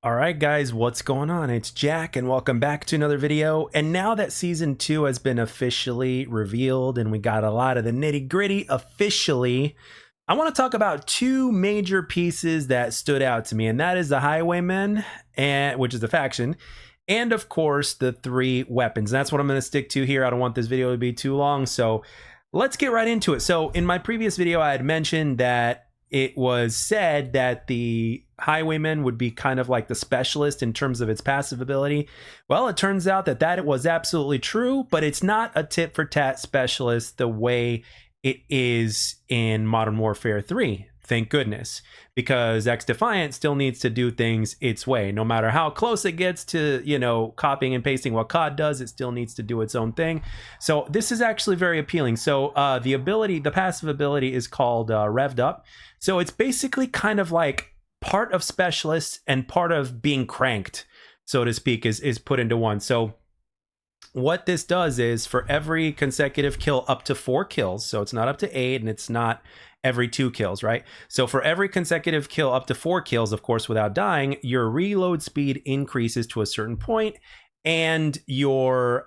All right, guys, what's going on? It's Jack, and welcome back to another video. And now that season 2 has been officially revealed and we got a lot of the nitty gritty officially, I want to talk about two major pieces that stood out to me, and that is the Highwaymen, which is the faction, and of course the three weapons. And that's what I'm going to stick to here. I don't want this video to be too long, so let's get right into it. So in my previous video, I had mentioned that it was said that the Highwayman would be kind of like the specialist in terms of its passive ability. Well, it turns out that that was absolutely true, but it's not a tit for tat specialist the way it is in Modern Warfare 3. Thank goodness, because XDefiant still needs to do things its way. No matter how close it gets to, copying and pasting what COD does, it still needs to do its own thing. So this is actually very appealing. So the passive ability is called Revved Up. So it's basically kind of like part of specialist and part of being cranked, so to speak, is put into one. So what this does is for every consecutive kill up to 4 kills, so it's not up to 8 and it's not every 2 kills, right? So for every consecutive kill up to 4 kills, of course, without dying, your reload speed increases to a certain point and your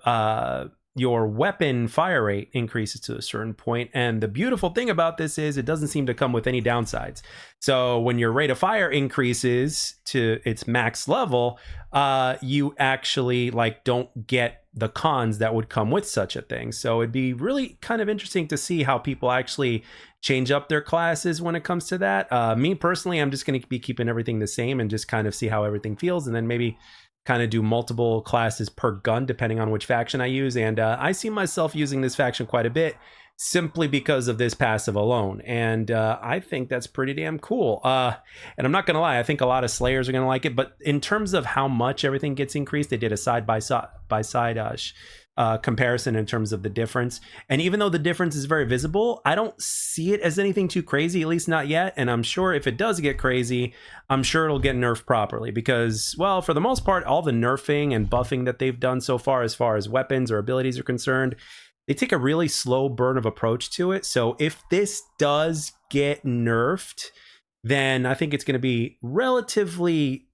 weapon fire rate increases to a certain point. And the beautiful thing about this is it doesn't seem to come with any downsides. So when your rate of fire increases to its max level, you actually don't get the cons that would come with such a thing. So it'd be really kind of interesting to see how people actually change up their classes when it comes to that. Me personally, I'm just going to be keeping everything the same and just kind of see how everything feels, and then maybe kind of do multiple classes per gun depending on which faction I use. And I see myself using this faction quite a bit simply because of this passive alone, and I think that's pretty damn cool. And I'm not gonna lie, I think a lot of Slayers are gonna like it, but in terms of how much everything gets increased, they did a side-by-side comparison in terms of the difference. And even though the difference is very visible, I don't see it as anything too crazy, at least not yet. And I'm sure if it does get crazy, I'm sure it'll get nerfed properly because, well, for the most part, all the nerfing and buffing that they've done so far as weapons or abilities are concerned, they take a really slow burn of approach to it. So if this does get nerfed, then I think it's going to be relatively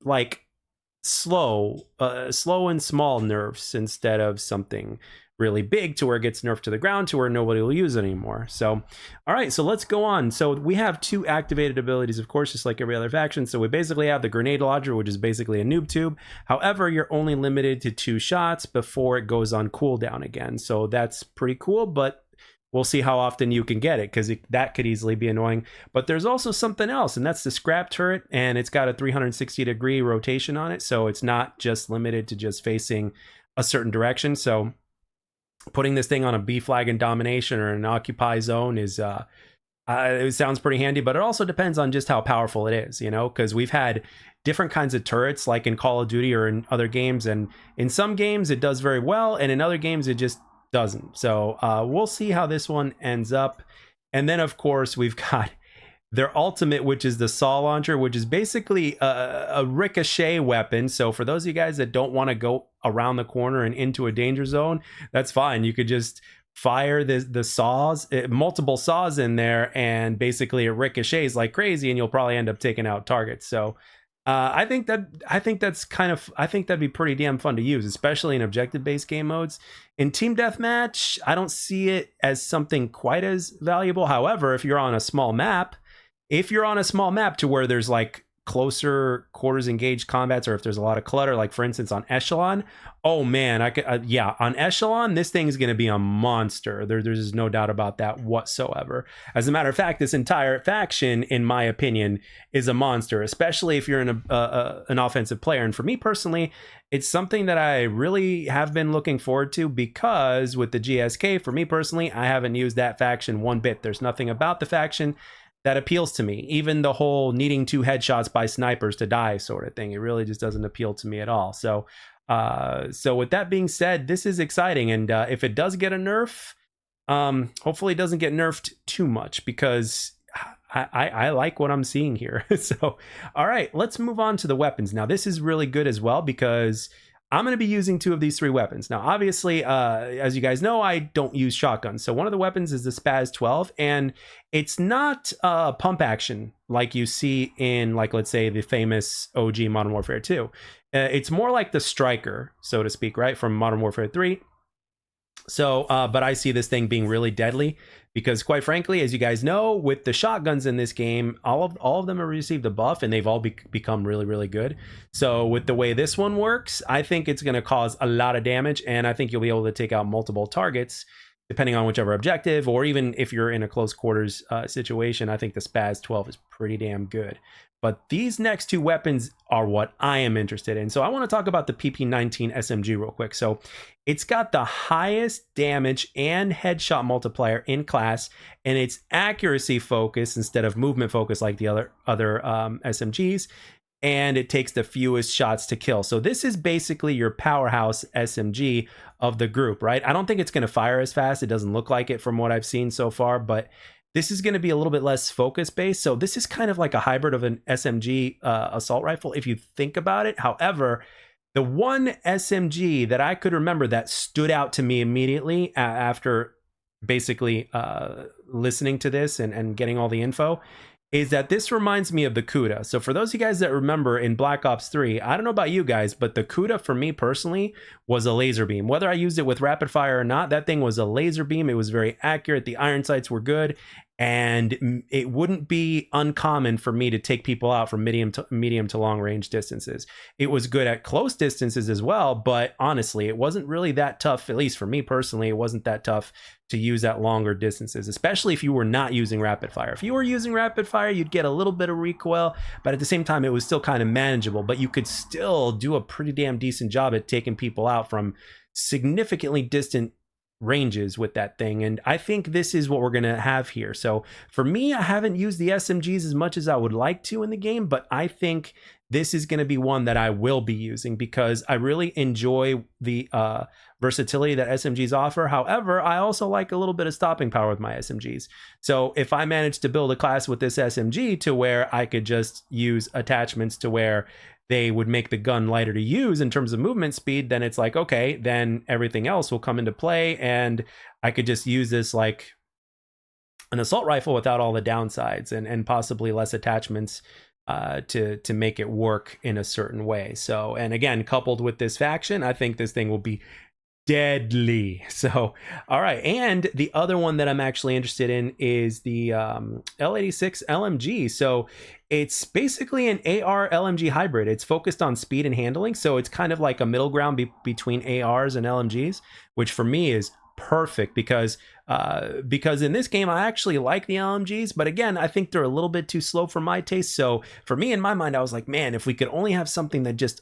slow and small nerfs instead of something really big to where it gets nerfed to the ground to where nobody will use it anymore. So, all right, so let's go on. So we have 2 activated abilities, of course, just like every other faction. So we basically have the grenade launcher, which is basically a noob tube. However, you're only limited to 2 shots before it goes on cooldown again. So that's pretty cool, but we'll see how often you can get it, because that could easily be annoying. But there's also something else, and that's the scrap turret, and it's got a 360-degree rotation on it, so it's not just limited to just facing a certain direction. So putting this thing on a B flag in domination or an occupy zone is it sounds pretty handy, but it also depends on just how powerful it is, because we've had different kinds of turrets like in Call of Duty or in other games, and in some games it does very well, and in other games it just doesn't. So we'll see how this one ends up. And then of course we've got their ultimate, which is the saw launcher, which is basically a ricochet weapon. So for those of you guys that don't want to go around the corner and into a danger zone, that's fine. You could just fire the saws, multiple saws in there, and basically it ricochets like crazy, and you'll probably end up taking out targets. So I think that'd be pretty damn fun to use, especially in objective-based game modes. In team deathmatch, I don't see it as something quite as valuable. However, if you're on a small map to where there's closer quarters engaged combats, or if there's a lot of clutter, like for instance on Echelon, oh man, I could on Echelon this thing is going to be a monster. There's no doubt about that whatsoever. As a matter of fact, this entire faction, in my opinion, is a monster, especially if you're an offensive player. And for me personally, it's something that I really have been looking forward to, because with the GSK, for me personally, I haven't used that faction one bit. There's nothing about the faction that appeals to me. Even the whole needing 2 headshots by snipers to die sort of thing, it really just doesn't appeal to me at all. So with that being said, this is exciting, and if it does get a nerf, hopefully it doesn't get nerfed too much, because I like what I'm seeing here. So all right, let's move on to the weapons. Now this is really good as well, because I'm going to be using 2 of these 3 weapons. Now, obviously, as you guys know, I don't use shotguns. So one of the weapons is the Spaz 12, and it's not pump action like you see in, like, let's say, the famous OG Modern Warfare 2. It's more like the Striker, so to speak, right, from Modern Warfare 3. So, but I see this thing being really deadly because, quite frankly, as you guys know, with the shotguns in this game, all of them have received a buff and they've all become really, really good. So with the way this one works, I think it's going to cause a lot of damage, and I think you'll be able to take out multiple targets depending on whichever objective, or even if you're in a close quarters situation. I think the Spaz 12 is pretty damn good. But these next 2 weapons are what I am interested in. So I want to talk about the PP19 SMG real quick. So it's got the highest damage and headshot multiplier in class, and it's accuracy focus instead of movement focus like the other SMGs. And it takes the fewest shots to kill. So this is basically your powerhouse SMG of the group, right? I don't think it's going to fire as fast. It doesn't look like it from what I've seen so far, but this is going to be a little bit less focus based. So this is kind of like a hybrid of an SMG assault rifle, if you think about it. However, the one SMG that I could remember that stood out to me immediately after basically listening to this and getting all the info is that this reminds me of the Kuda. So for those of you guys that remember in Black Ops 3, I don't know about you guys, but the Kuda for me personally was a laser beam. Whether I used it with rapid fire or not, that thing was a laser beam. It was very accurate. The iron sights were good. And it wouldn't be uncommon for me to take people out from medium to long range distances. It was good at close distances as well, but honestly, it wasn't really that tough, at least for me personally, it wasn't that tough to use at longer distances, especially if you were not using rapid fire. If you were using rapid fire, you'd get a little bit of recoil, but at the same time, it was still kind of manageable, but you could still do a pretty damn decent job at taking people out from significantly distant ranges with that thing. And I think this is what we're going to have here. So for me, I haven't used the SMGs as much as I would like to in the game, but I think this is going to be one that I will be using because I really enjoy the versatility that SMGs offer. However, I also like a little bit of stopping power with my SMGs. So if I manage to build a class with this SMG to where I could just use attachments to where they would make the gun lighter to use in terms of movement speed, then it's like, okay, then everything else will come into play and I could just use this like an assault rifle without all the downsides and possibly less attachments to make it work in a certain way. So, and again, coupled with this faction, I think this thing will be deadly. So, all right. And the other one that I'm actually interested in is the L86 LMG. So it's basically an AR LMG hybrid. It's focused on speed and handling. So it's kind of like a middle ground between ARs and LMGs, which for me is perfect because in this game I actually like the LMGs, but again, I think they're a little bit too slow for my taste. So for me, in my mind, I was like, man, if we could only have something that just,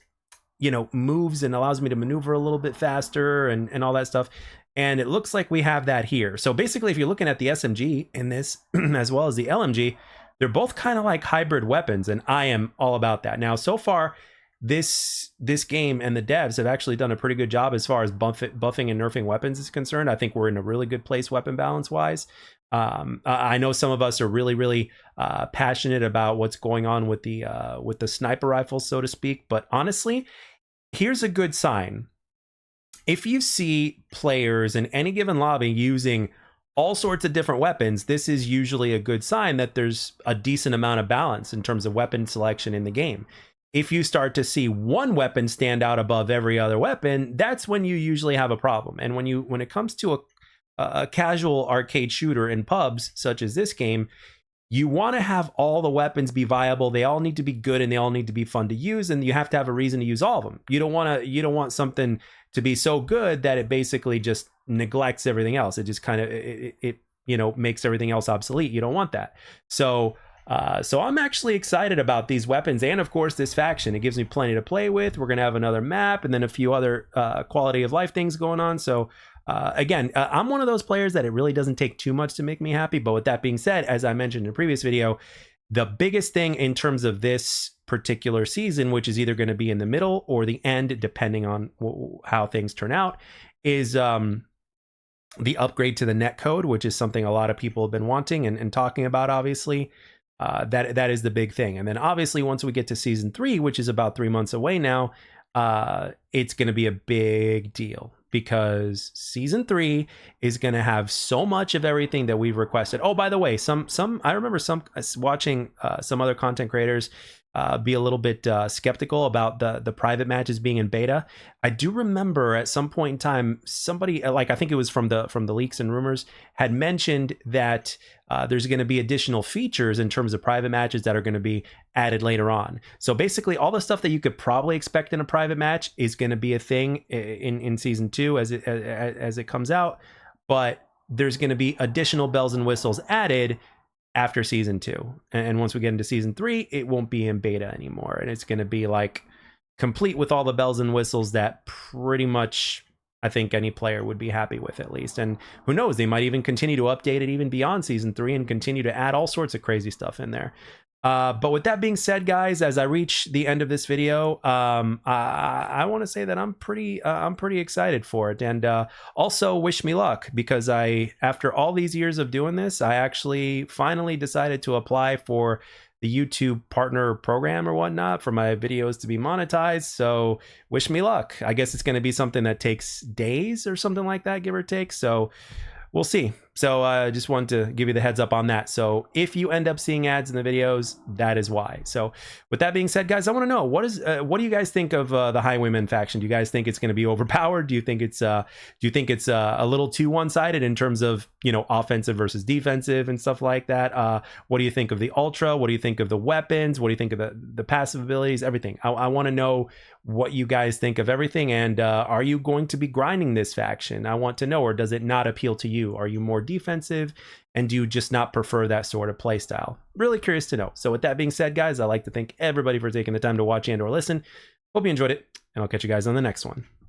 you know, moves and allows me to maneuver a little bit faster and all that stuff. And it looks like we have that here. So basically, if you're looking at the SMG in this as well as the LMG, they're both kind of like hybrid weapons, and I am all about that. Now, so far, this game and the devs have actually done a pretty good job as far as buffing and nerfing weapons is concerned. I think we're in a really good place weapon balance wise. I know some of us are really passionate about what's going on with the sniper rifles, so to speak. But honestly, here's a good sign. If you see players in any given lobby using all sorts of different weapons, this is usually a good sign that there's a decent amount of balance in terms of weapon selection in the game. If you start to see one weapon stand out above every other weapon, that's when you usually have a problem. And when it comes to a casual arcade shooter in pubs, such as this game, you want to have all the weapons be viable. They all need to be good and they all need to be fun to use, and you have to have a reason to use all of them. You don't want something to be so good that it basically just neglects everything else. It just kind of it makes everything else obsolete. You don't want that. So I'm actually excited about these weapons and, of course, this faction. It gives me plenty to play with. We're going to have another map and then a few other quality of life things going on. So again, I'm one of those players that it really doesn't take too much to make me happy. But with that being said, as I mentioned in a previous video, the biggest thing in terms of this particular season, which is either going to be in the middle or the end, depending on how things turn out, is the upgrade to the netcode, which is something a lot of people have been wanting and talking about, obviously. That is the big thing. And then obviously once we get to season 3, which is about 3 months away now, it's going to be a big deal because season 3 is going to have so much of everything that we've requested. Oh, by the way, some I remember some watching some other content creators be a little bit skeptical about the private matches being in beta. I do remember at some point in time, somebody, like I think it was from the leaks and rumors, had mentioned that there's going to be additional features in terms of private matches that are going to be added later on. So basically, all the stuff that you could probably expect in a private match is going to be a thing in season 2 as it comes out, but there's going to be additional bells and whistles added after season 2, and once we get into season 3, it won't be in beta anymore, and it's going to be like complete with all the bells and whistles that pretty much I think any player would be happy with, at least. And who knows, they might even continue to update it even beyond season 3 and continue to add all sorts of crazy stuff in there. But with that being said, guys, as I reach the end of this video, I want to say that I'm pretty excited for it, and also wish me luck, because after all these years of doing this, I actually finally decided to apply for the YouTube partner program or whatnot for my videos to be monetized. So wish me luck. I guess it's going to be something that takes days or something like that, give or take. So we'll see. So I just wanted to give you the heads up on that. So if you end up seeing ads in the videos, that is why. So with that being said, guys, I want to know, what do you guys think of the Highwaymen faction? Do you guys think it's going to be overpowered? Do you think it's a little too one-sided in terms of, you know, offensive versus defensive and stuff like that? What do you think of the Ultra? What do you think of the weapons? What do you think of the passive abilities? Everything. I want to know what you guys think of everything, and are you going to be grinding this faction? I want to know, or does it not appeal to you? Are you more defensive, and do you just not prefer that sort of play style? Really curious to know. So with that being said, guys, I'd like to thank everybody for taking the time to watch and or listen. Hope you enjoyed it, and I'll catch you guys on the next one.